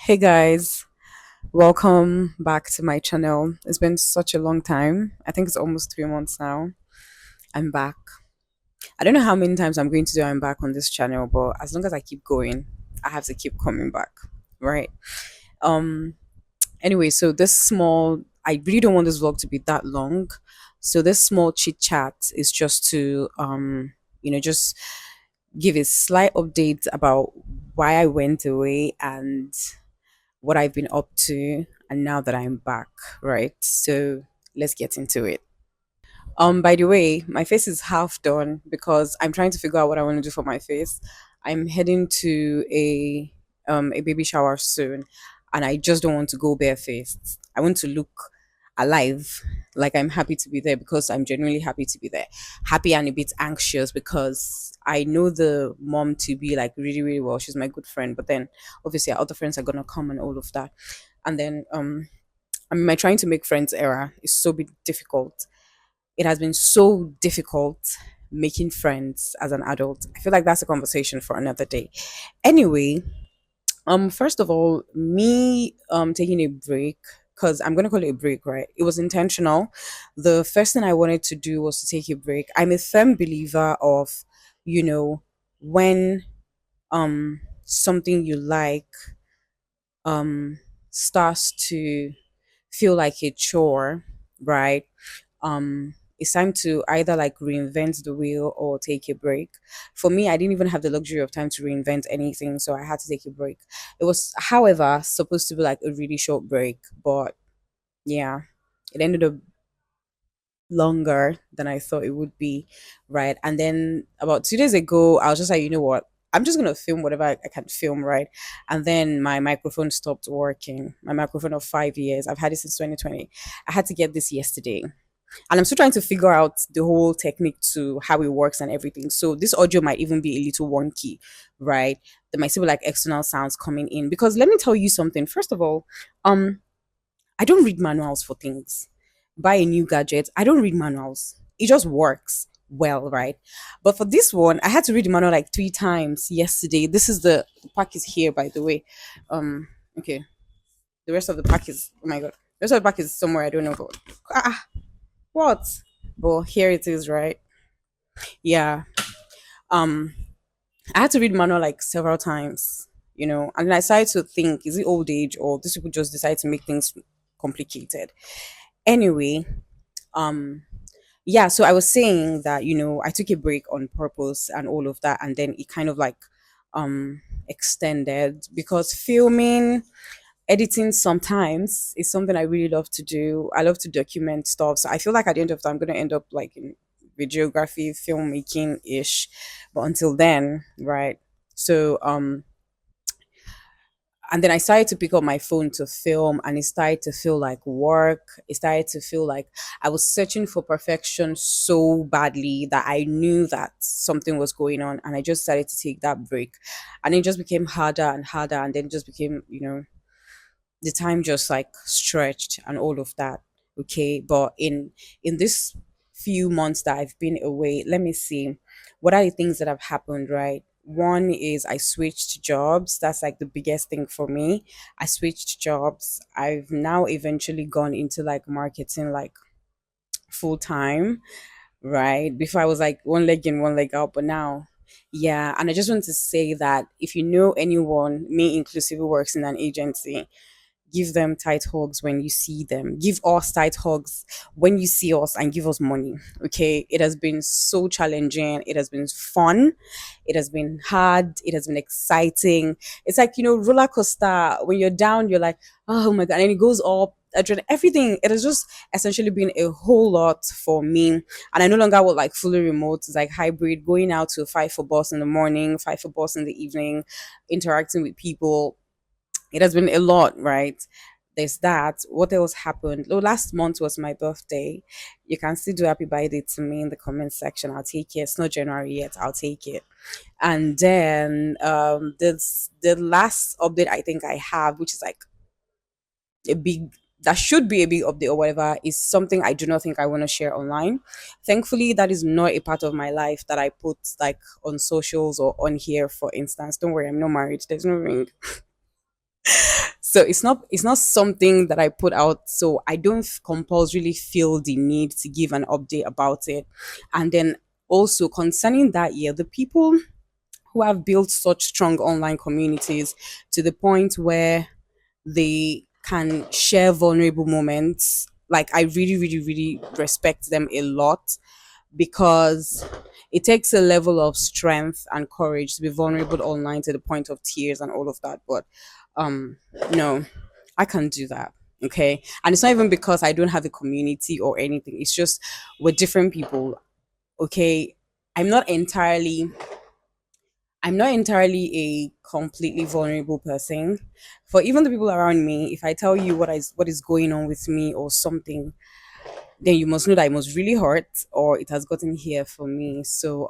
Hey guys, welcome back to my channel. It's been such a long time. I think it's almost 3 months now. I'm back. I don't know how many times I'm going to do I'm back on this channel, but as long as I keep going, I have to keep coming back. Right. Um anyway, so this small I really don't want this vlog to be that long. So this small chit chat is just to just give a slight update about why I went away and what I've been up to, and now that I'm back, right? So let's get into it. By the way, my face is half done because I'm trying to figure out what I want to do for my face. I'm heading to a baby shower soon, and I just don't want to go barefaced. I want to look alive, like I'm happy to be there because I'm genuinely happy to be there. Happy and a bit anxious because I know the mom to be like really, really well. She's my good friend, but then obviously our other friends are gonna come and all of that. And then I mean, my trying to make friends era is so difficult. It has been so difficult making friends as an adult. I feel like that's a conversation for another day. Anyway, first of all, me taking a break, because I'm gonna call it a break, right? It was intentional. The first thing I wanted to do was to take a break. I'm a firm believer of, you know, when something you like starts to feel like a chore, right? It's time to either like reinvent the wheel or take a break. For me, I didn't even have the luxury of time to reinvent anything, so I had to take a break. It was, however, supposed to be like a really short break, but yeah, it ended up longer than I thought it would be, right? And then about 2 days ago, I was just like, you know what? I'm just gonna film whatever I can film, right? And then my microphone stopped working. My microphone of 5 years. I've had it since 2020. I had to get this yesterday, and I'm still trying to figure out the whole technique to how it works and everything. So this audio might even be a little wonky, right? There might still be like external sounds coming in because let me tell you something. First of all, um, I don't read manuals for things. Buy a new gadget. I don't read manuals. It just works well, right? But for this one, I had to read the manual like 3 times yesterday. This is the pack is here, by the way. Okay. The rest of the pack is, oh my god. The rest of the pack is somewhere I don't know. But, what? But here it is, right? Yeah. Um, I had to read manual like several times, and then I started to think, is it old age or these people just decide to make things complicated? Anyway, um, yeah, so I was saying that, I took a break on purpose and all of that, and then it kind of like extended because filming, editing sometimes is something I really love to do. I love to document stuff. So I feel like at the end of the I'm gonna end up like in videography, filmmaking ish. But until then, right? So and then I started to pick up my phone to film, and it started to feel like work. It started to feel like I was searching for perfection so badly that I knew that something was going on, and I just started to take that break. And it just became harder and harder, and then it just became, the time just like stretched and all of that. Okay, but in this few months that I've been away, let me see, what are the things that have happened, right? One is I switched jobs. That's like the biggest thing for me. I switched jobs. I've now eventually gone into like marketing, like full time, right? Before I was like one leg in, one leg out, but now, yeah. And I just want to say that if you know anyone, me inclusive, who works in an agency, give them tight hugs when you see them. Give us tight hugs when you see us and give us money. Okay. It has been so challenging. It has been fun. It has been hard. It has been exciting. It's like, roller coaster. When you're down, you're like, oh my God. And it goes up. Everything. It has just essentially been a whole lot for me. And I no longer work like fully remote. It's like hybrid, going out to five for boss in the morning, five for boss in the evening, interacting with people. It has been a lot, right? There's that. What else happened? Oh, last month was my birthday. You can still do happy birthday to me in the comment section. I'll take it. It's not January yet. I'll take it. And then this the last update I think I have, which is like a big that should be a big update or whatever, is something I do not think I want to share online. Thankfully, that is not a part of my life that I put like on socials or on here, for instance. Don't worry, I'm not married. There's no ring. So it's not something that I put out, so I don't compulsorily feel the need to give an update about it. And then also concerning that year, the people who have built such strong online communities to the point where they can share vulnerable moments, like I really really really respect them a lot, because it takes a level of strength and courage to be vulnerable online to the point of tears and all of that. But um no, I can't do that. Okay. And it's not even because I don't have a community or anything. It's just we're different people. Okay. I'm not entirely I'm not entirely a completely vulnerable person. For even the people around me, if I tell you what is going on with me or something, then you must know that it must really hurt or it has gotten here for me. So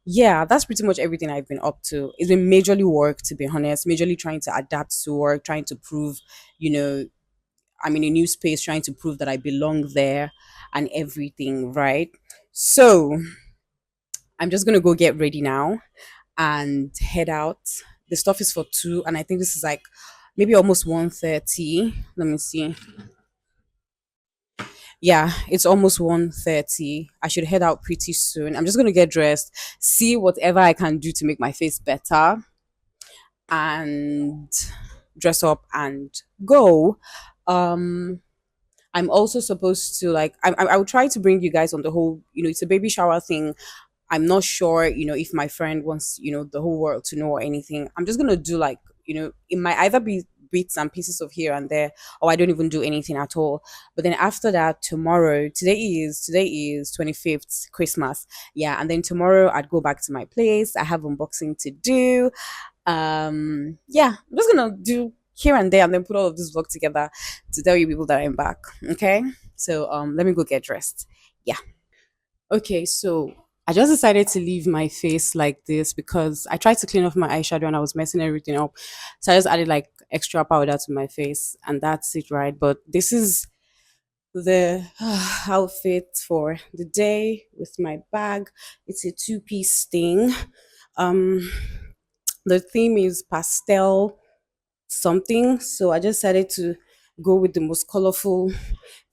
yeah, that's pretty much everything I've been up to. It's been majorly work, to be honest, majorly trying to adapt to work, trying to prove, you know, I'm in a new space, trying to prove that I belong there and everything, right? So I'm just gonna go get ready now and head out. The stuff is for 2, and I think this is like maybe almost 1:30. Let me see. Yeah, it's almost 1:30. I should head out pretty soon. I'm just gonna get dressed, see whatever I can do to make my face better, and dress up and go. Um I'm also supposed to like I will try to bring you guys on the whole, it's a baby shower thing. I'm not sure, if my friend wants, the whole world to know or anything. I'm just gonna do like, it might either be bits and pieces of here and there, or I don't even do anything at all. But then after that, tomorrow, today is 25th, Christmas. Yeah, and then tomorrow I'd go back to my place. I have unboxing to do. Yeah, I'm just gonna do here and there and then put all of this vlog together to tell you people that I'm back. Okay. So let me go get dressed. Yeah. Okay, so I just decided to leave my face like this because I tried to clean off my eyeshadow and I was messing everything up. So I just added like extra powder to my face and that's it, right? But this is the outfit for the day with my bag. It's a two-piece thing. Um, the theme is pastel something. So I just decided to go with the most colorful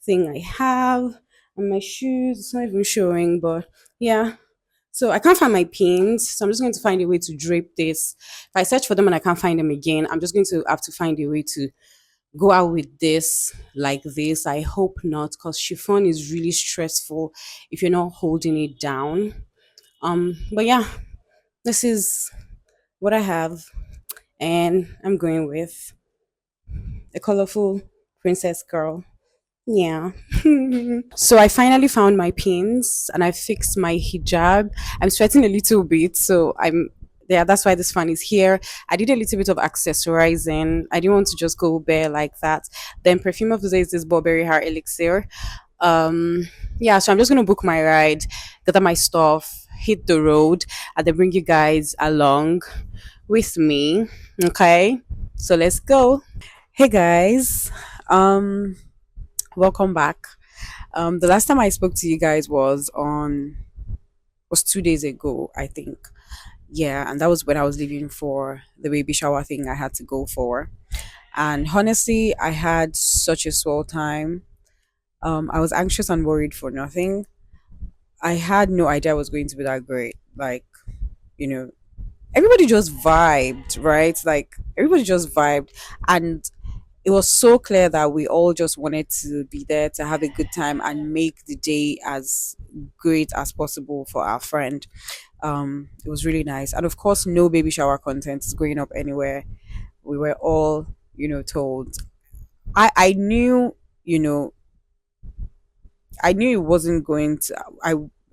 thing I have. And my shoes, it's not even showing, but yeah. So I can't find my pins. So I'm just going to find a way to drape this. If I search for them and I can't find them again, I'm just going to have to find a way to go out with this like this. I hope not, because chiffon is really stressful if you're not holding it down. But yeah, this is what I have, and I'm going with a colorful princess girl. Yeah. So I finally found my pins and I fixed my hijab. I'm sweating a little bit, so yeah, that's why this fan is here. I did a little bit of accessorizing. I didn't want to just go bare like that. Then perfume of the day is this Burberry hair elixir. Um yeah, so I'm just gonna book my ride, gather my stuff, hit the road, and then bring you guys along with me. Okay. So let's go. Hey guys. Um Welcome back. The last time I spoke to you guys was 2 days ago, I think. Yeah, and that was when I was leaving for the baby shower thing I had to go for. And honestly, I had such a swell time. I was anxious and worried for nothing. I had no idea it was going to be that great. Like, you know, everybody just vibed, right? Like everybody just vibed, and it was so clear that we all just wanted to be there to have a good time and make the day as great as possible for our friend. It was really nice, and of course no baby shower content is going up anywhere. We were all, told. I knew, you know I knew it wasn't going to.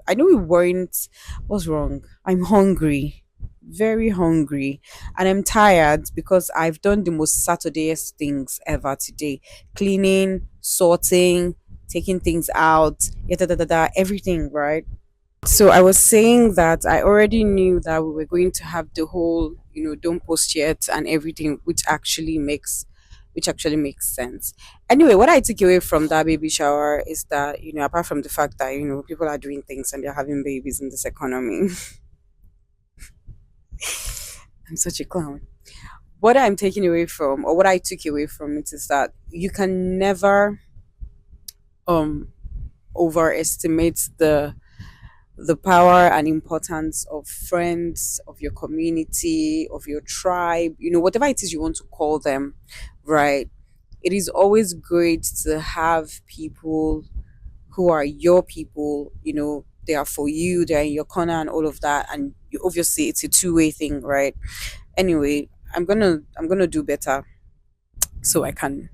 I knew we weren't. What's wrong? I'm hungry, very hungry, and I'm tired because I've done the most Saturdayiest things ever today: cleaning, sorting, taking things out, everything. Right. So I was saying that I already knew that we were going to have the whole, don't post yet and everything, which actually makes sense. Anyway, what I took away from that baby shower is that, apart from the fact that, people are doing things and they're having babies in this economy. I'm such a clown. what I'm taking away from, or what I took away from it, is that you can never um overestimate the power and importance of friends, of your community, of your tribe, whatever it is you want to call them, right? It is always great to have people who are your people, they are for you, they're in your corner and all of that. And obviously it's a two-way thing, right? Anyway, I'm gonna do better so I can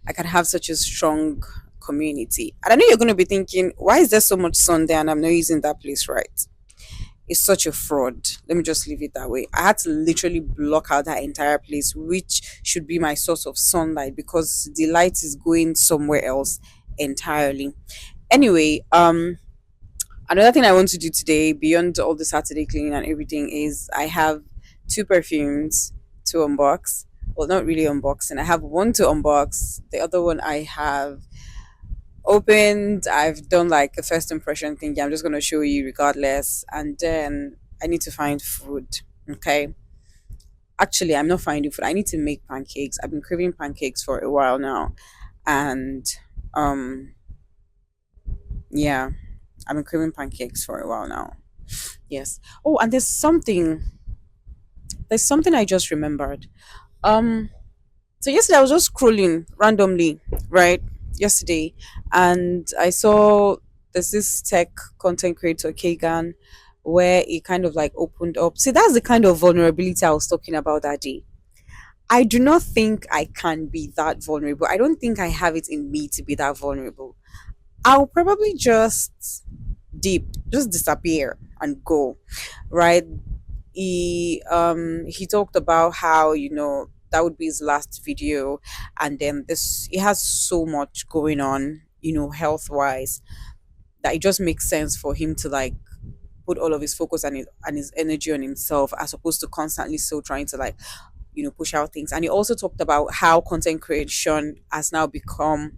have such a strong community. And I know you're gonna be thinking, why is there so much sun there and I'm not using that place right? It's such a fraud. Let me just leave it that way. I had to literally block out that entire place, which should be my source of sunlight, because the light is going somewhere else entirely. Anyway, another thing I want to do today, beyond all the Saturday cleaning and everything, is I have two perfumes to unbox. Well, not really unboxing. I have one to unbox. The other one I have opened. I've done like a first impression thing. I'm just gonna show you regardless, and then I need to find food. Okay. Actually, I'm not finding food. I need to make pancakes. I've been craving pancakes for a while now, and um, yeah, I've been craving pancakes for a while now. Yes. Oh, and there's something I just remembered. Um, so yesterday I was just scrolling randomly, right? Yesterday, and I saw there's this tech content creator Kagan, where he kind of like opened up. See, that's the kind of vulnerability I was talking about that day. I do not think I can be that vulnerable. I don't think I have it in me to be that vulnerable. I'll probably just disappear and go, right? He talked about how that would be his last video, and then this he has so much going on, health wise, that it just makes sense for him to like put all of his focus and his energy on himself, as opposed to constantly still trying to like push out things. And he also talked about how content creation has now become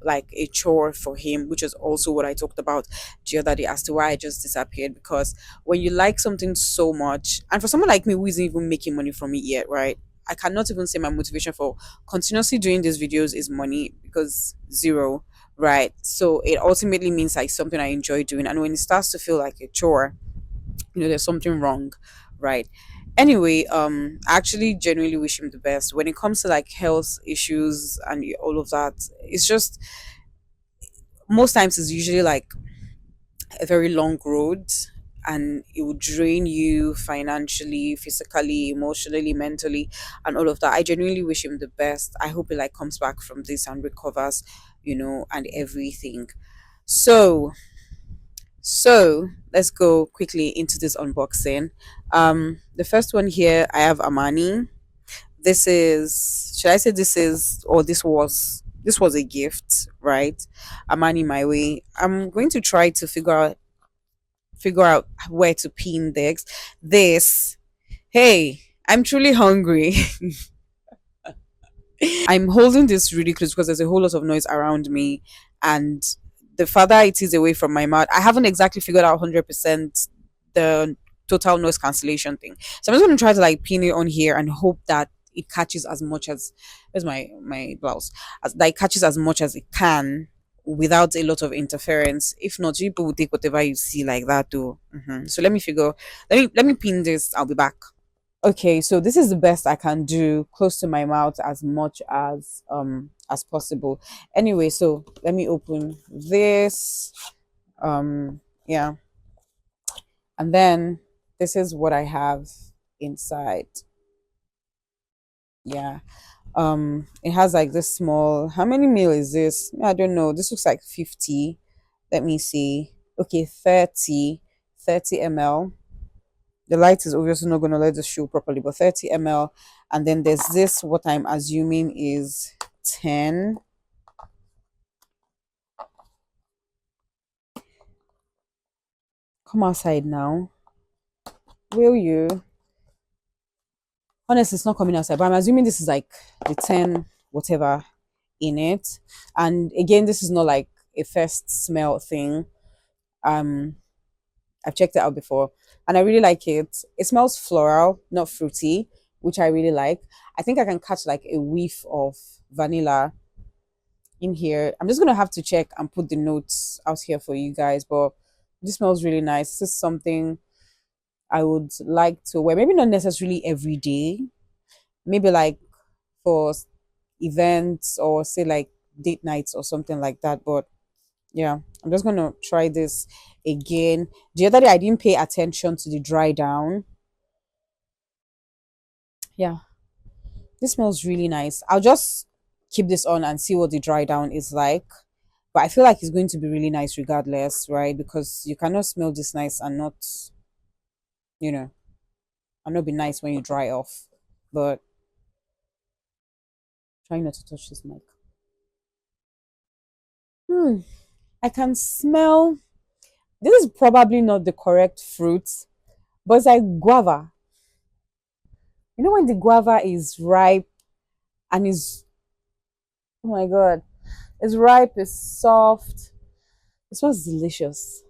like a chore for him, which is also what I talked about the other day as to why I just disappeared. Because when you like something so much, and for someone like me who isn't even making money from it yet, right? I cannot even say my motivation for continuously doing these videos is money, because zero, right? So it ultimately means like something I enjoy doing. And when it starts to feel like a chore, there's something wrong, right? Anyway, I actually genuinely wish him the best when it comes to like health issues and all of that. It's just most times it's usually like a very long road, and it will drain you financially, physically, emotionally, mentally, and all of that. I genuinely wish him the best. I hope he like comes back from this and recovers, and everything. So so let's go quickly into this unboxing. The first one here, I have Amani. This is, should I say, this was a gift, right? Amani my way. I'm going to try to figure out where to pin this. Hey, I'm truly hungry. I'm holding this really close because there's a whole lot of noise around me, and the farther it is away from my mouth, I haven't exactly figured out 100% the total noise cancellation thing. So I'm just going to try to like pin it on here and hope that it catches as much as, where's my blouse, as that it catches as much as it can without a lot of interference. If not, people will take whatever you see like that too. So let me pin this. I'll be back. Okay, so this is the best I can do, close to my mouth as much as possible. Anyway, so let me open this. Yeah, and then this is what I have inside. Yeah. It has like this small, how many mil is this? I don't know. This looks like 50. Let me see. Okay, 30 ml. The light is obviously not going to let this show properly, but 30 ml. And then there's this, what I'm assuming is 10. Come outside now, will you? Honestly, it's not coming outside, but I'm assuming this is like the 10 whatever in it. And again, this is not like a first smell thing. um I've checked it out before, and I really like it. It smells floral, not fruity, which I really like. I think I can catch like a whiff of vanilla in here. I'm just gonna have to check and put the notes out here for you guys, but this smells really nice. This is something I would like to wear. Maybe not necessarily every day. Maybe like for events or say like date nights or something like that. But yeah, I'm just gonna try this again. The other day I didn't pay attention to the dry down. Yeah, this smells really nice. I'll just keep this on and see what the dry down is like. But I feel like it's going to be really nice regardless, right? Because you cannot smell this nice and not, you know, and not be nice when you dry off. But try not to touch this mic. Hmm. I can smell. This is probably not the correct fruit, but it's like guava. You know when the guava is ripe and is, oh my god, it's ripe, it's soft. It smells delicious.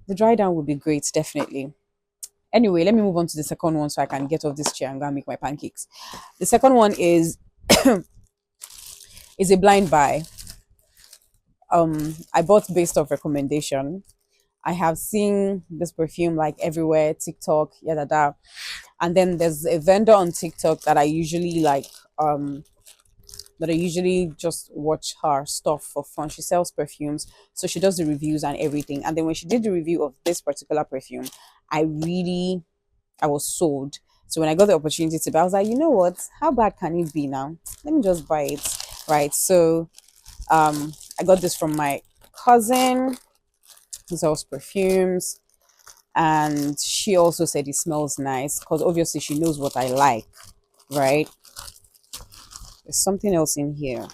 The dry down would be great, definitely. Anyway, let me move on to the second one so I can get off this chair and go and make my pancakes. The second one is a blind buy. I bought based off recommendation. I have seen this perfume like everywhere, TikTok, yada da. And then there's a vendor on TikTok that I usually like, that I usually just watch her stuff for fun. She sells perfumes, so she does the reviews and everything. And then when she did the review of this particular perfume, I was sold. So when I got the opportunity to buy, I was like, you know what? How bad can it be now? Let me just buy it. Right. So I got this from my cousin who sells perfumes. And she also said it smells nice because obviously she knows what I like, right? There's something else in here.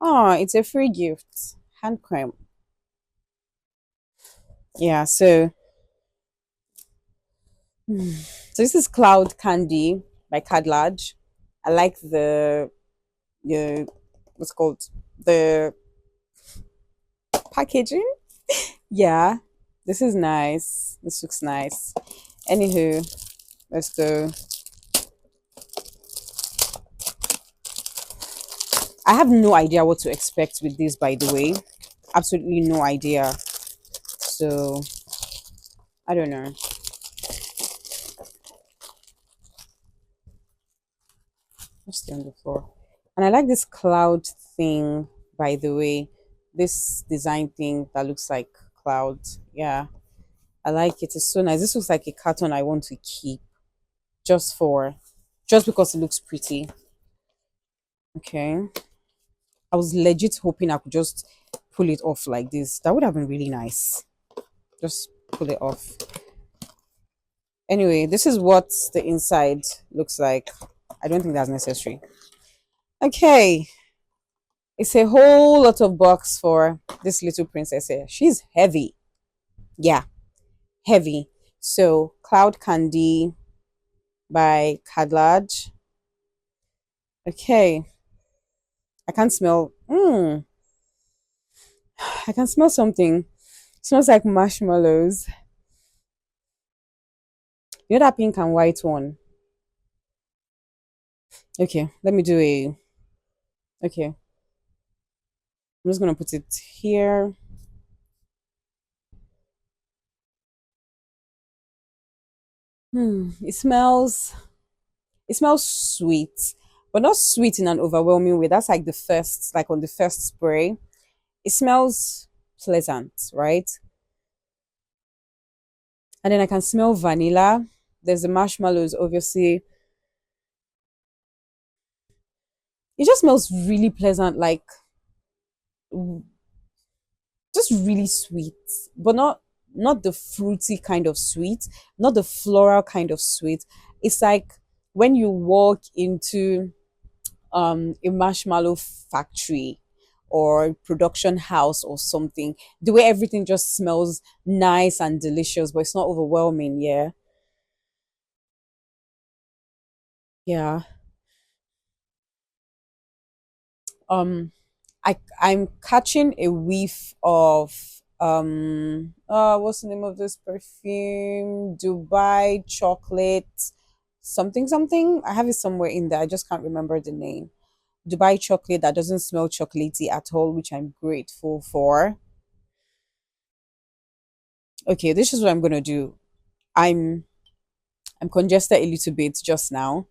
Oh, it's a free gift. Hand cream. Yeah, so this is Cloud Candy by Cadladge. I like the what's it called, the packaging. Yeah, this is nice. This looks nice. Anywho, let's go. I have no idea what to expect with this, by the way. Absolutely no idea. So I don't know. Let's stay on the floor. And I like this cloud thing, by the way. This design thing that looks like clouds. Yeah, I like it. It's so nice. This looks like a carton I want to keep just for, just because it looks pretty. Okay. I was legit hoping I could just pull it off like this. That would have been really nice. Just pull it off. Anyway, this is what the inside looks like. I don't think that's necessary. Okay. It's a whole lot of box for this little princess here. She's heavy. Yeah, heavy. So, Cloud Candy by Cadladge. Okay. I can smell. I can smell something. It smells like marshmallows. You know that pink and white one? Okay, let me do a. Okay, I'm just gonna put it here. It smells. It smells sweet, but not sweet in an overwhelming way. That's like the first, like on the first spray. It smells pleasant, right? And then I can smell vanilla. There's the marshmallows, obviously. It just smells really pleasant, like just really sweet, but not the fruity kind of sweet, not the floral kind of sweet. It's like when you walk into a marshmallow factory or production house or something, the way everything just smells nice and delicious, but it's not overwhelming. Yeah, yeah. I'm catching a whiff of what's the name of this perfume? Dubai chocolate something something. I have it somewhere in there. I just can't remember the name. Dubai chocolate that doesn't smell chocolatey at all, which I'm grateful for. Okay, this is what I'm gonna do. I'm I'm congested a little bit just now.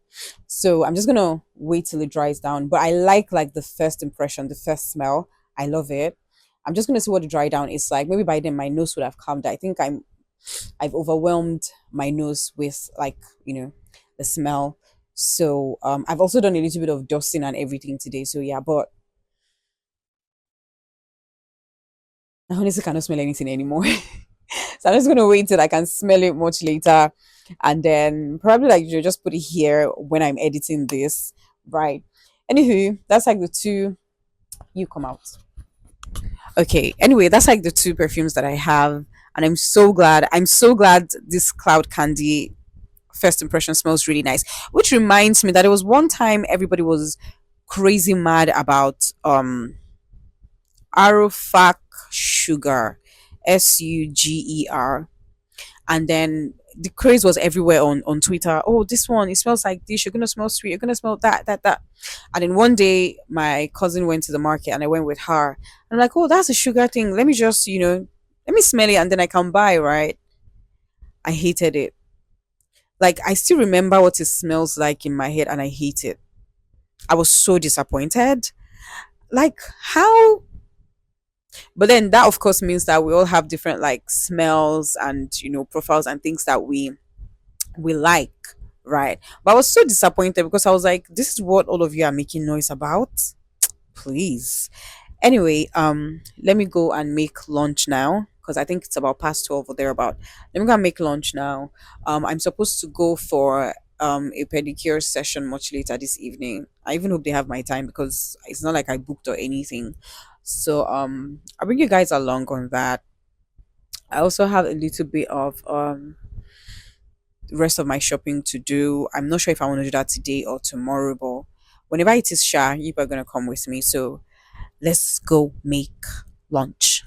So I'm just gonna wait till it dries down. But I like the first impression, the first smell. I love it. I'm just gonna see what the dry down is like. Maybe by then my nose would have calmed. I think I've overwhelmed my nose with the smell. So I've also done a little bit of dusting and everything today. So yeah, but I honestly cannot smell anything anymore. So I'm just gonna wait till I can smell it much later, and then probably like you just put it here when I'm editing this, right? Anywho, that's like the two. You come out. Okay. Anyway, that's like the two perfumes that I have, and I'm so glad. I'm so glad this cloud candy first impression smells really nice. Which reminds me that there was one time everybody was crazy mad about Arufak sugar, Suger, and then the craze was everywhere on Twitter. Oh, this one, it smells like this. You're gonna smell sweet. You're gonna smell that. And then one day, my cousin went to the market, and I went with her. I'm like, oh, that's a sugar thing. Let me just, let me smell it, and then I can buy. Right? I hated it. Like I still remember what it smells like in my head, and I hate it. I was so disappointed. Like how? But then that, of course, means that we all have different like smells and profiles and things that we like, right? But I was so disappointed because I was like, this is what all of you are making noise about. Please. Anyway, let me go and make lunch now because I think it's about past 12 or thereabout. Let me go and make lunch now. I'm supposed to go for a pedicure session much later this evening. I even hope they have my time because it's not like I booked or anything. So I'll bring you guys along on that. I also have a little bit of rest of my shopping to do. I'm not sure if I want to do that today or tomorrow, but whenever it is sure, you are gonna come with me. So let's go make lunch.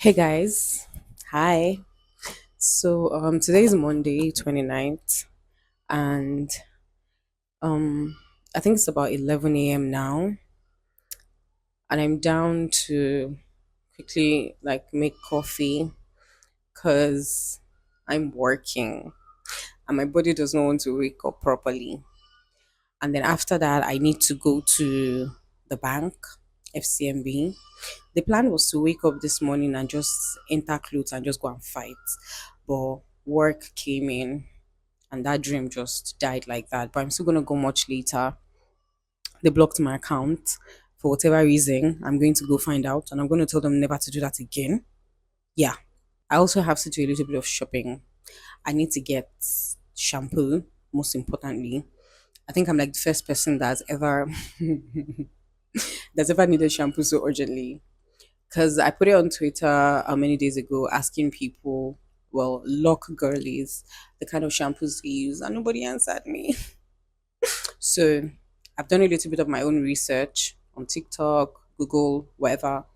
Hey guys. Hi. So today is Monday 29th, and um I think it's about 11 a.m. now, and I'm down to quickly like make coffee cuz I'm working and my body does not want to wake up properly. And then after that, I need to go to the bank, FCMB. The plan was to wake up this morning and just enter clothes and just go and fight. But work came in and that dream just died like that. But I'm still going to go much later. They blocked my account for whatever reason. I'm going to go find out and I'm going to tell them never to do that again. Yeah. I also have to do a little bit of shopping. I need to get shampoo, most importantly. I think I'm like the first person that's ever needed shampoo so urgently. Because I put it on Twitter many days ago asking people, well, lock girlies, the kind of shampoos they use, and nobody answered me. So I've done a little bit of my own research on TikTok, Google, whatever,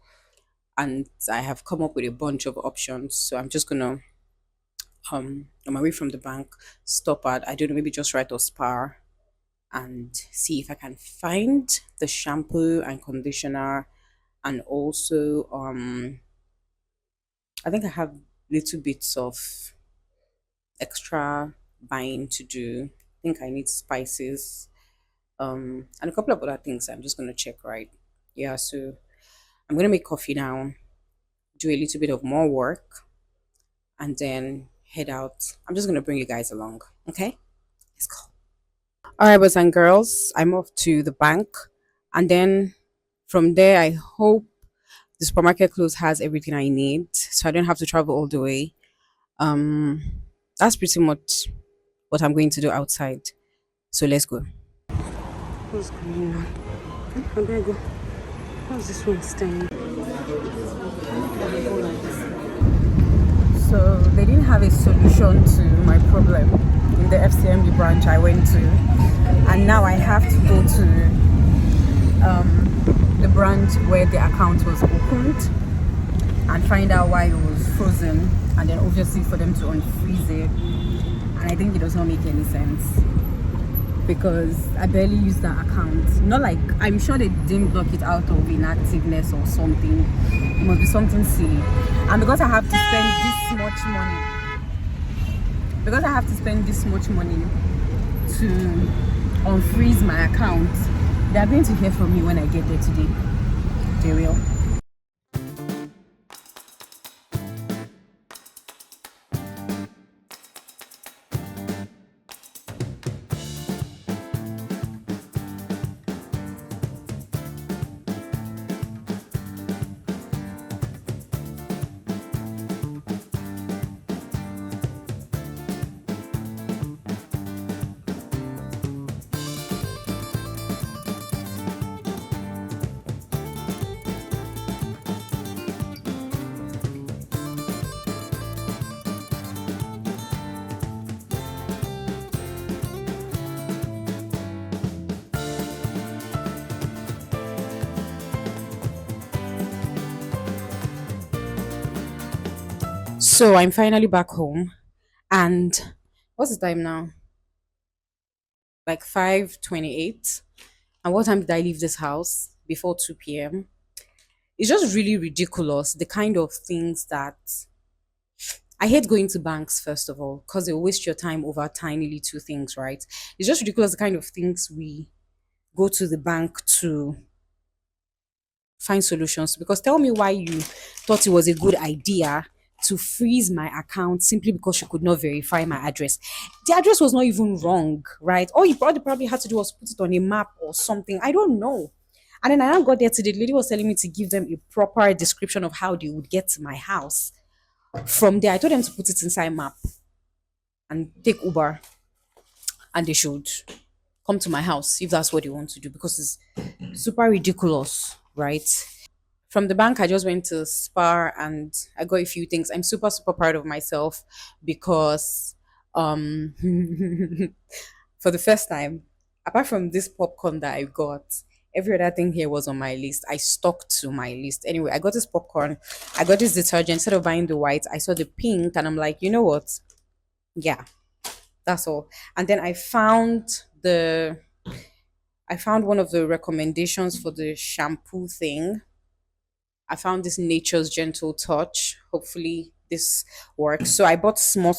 and I have come up with a bunch of options. So I'm just gonna on my way from the bank stop at, I don't know, maybe just right or Spar and see if I can find the shampoo and conditioner, and also I think I have little bits of extra buying to do. I think I need spices, and a couple of other things I'm just gonna check, right? Yeah, so I'm gonna make coffee now, do a little bit of more work, and then head out. I'm just gonna bring you guys along. Okay? Let's go. Alright, boys and girls, I'm off to the bank, and then from there I hope the supermarket close has everything I need, so I don't have to travel all the way. Um that's pretty much what I'm going to do outside. So let's go. What's going on? I better go. How's this one staying? So they didn't have a solution to my problem in the FCMB branch I went to, and now I have to go to the branch where the account was opened and find out why it was frozen, and then obviously for them to unfreeze it. And I think it does not make any sense because I barely use that account. Not like, I'm sure they didn't block it out of inactiveness or something. It must be something silly. And because I have to spend this much money, to unfreeze my account, they are going to hear from me when I get there today. They will. So I'm finally back home, and what's the time now? Like 5:28. And what time did I leave this house? Before 2 p.m. It's just really ridiculous, the kind of things that I hate going to banks, first of all, because they waste your time over tiny little things, right? It's just ridiculous the kind of things we go to the bank to find solutions. Because tell me why you thought it was a good idea to freeze my account simply because you could not verify my address. The address was not even wrong, right? All you probably had to do was put it on a map or something. I don't know. And then I now got there today. The lady was telling me to give them a proper description of how they would get to my house. From there, I told them to put it inside map and take Uber, and they should come to my house if that's what they want to do, because it's super ridiculous, right? From the bank, I just went to Spar and I got a few things. I'm super, super proud of myself because um for the first time, apart from this popcorn that I got, every other thing here was on my list. I stuck to my list. Anyway, I got this popcorn, I got this detergent. Instead of buying the white, I saw the pink and I'm like, you know what? Yeah, that's all. And then I found one of the recommendations for the shampoo thing. I found this Nature's Gentle Touch. Hopefully this works. So I bought small.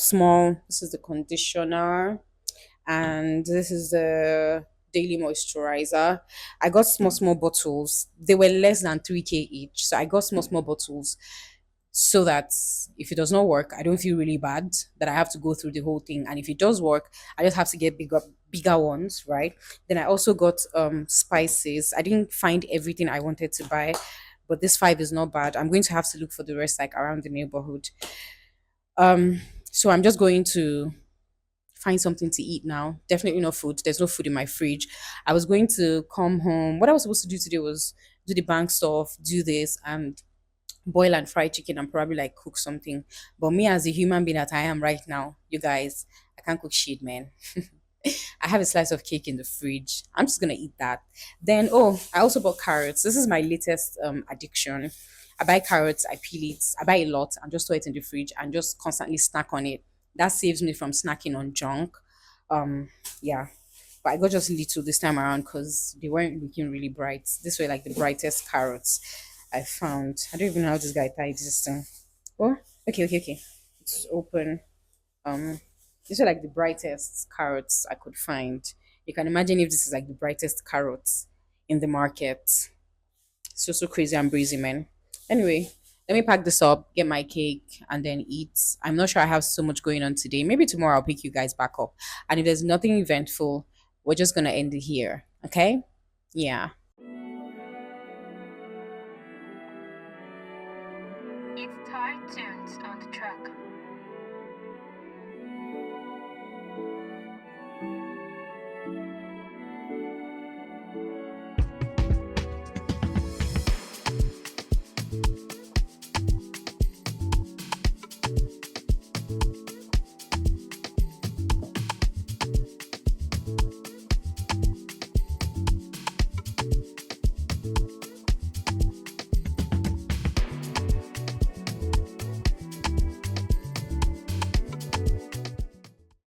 This is the conditioner, and this is the daily moisturizer. I got small bottles. They were less than 3K each. So I got small bottles so that if it does not work, I don't feel really bad that I have to go through the whole thing. And if it does work, I just have to get bigger ones, right? Then I also got spices. I didn't find everything I wanted to buy, but this five is not bad. I'm going to have to look for the rest like around the neighborhood. So I'm just going to find something to eat now. Definitely no food. There's no food in my fridge. I was going to come home. What I was supposed to do today was do the bank stuff, do this, and boil and fry chicken and probably like cook something. But me as a human being that I am right now, you guys, I can't cook shit, man. I have a slice of cake in the fridge. I'm just gonna eat that. Then oh, I also bought carrots. This is my latest addiction. I buy carrots, I peel it, I buy a lot and just store it in the fridge and just constantly snack on it. That saves me from snacking on junk. Yeah. but I got just little this time around because they weren't looking really bright. This were like the brightest carrots I found. I don't even know how this guy tied this thing. Oh, okay. It's open. Um, these are like the brightest carrots I could find. You can imagine if this is like the brightest carrots in the market. So crazy and breezy, man. Anyway, let me pack this up, get my cake, and then eat. I'm not sure I have so much going on today. Maybe tomorrow I'll pick you guys back up. And if there's nothing eventful, we're just gonna end it here. Okay? Yeah. It's Thai tunes on the track.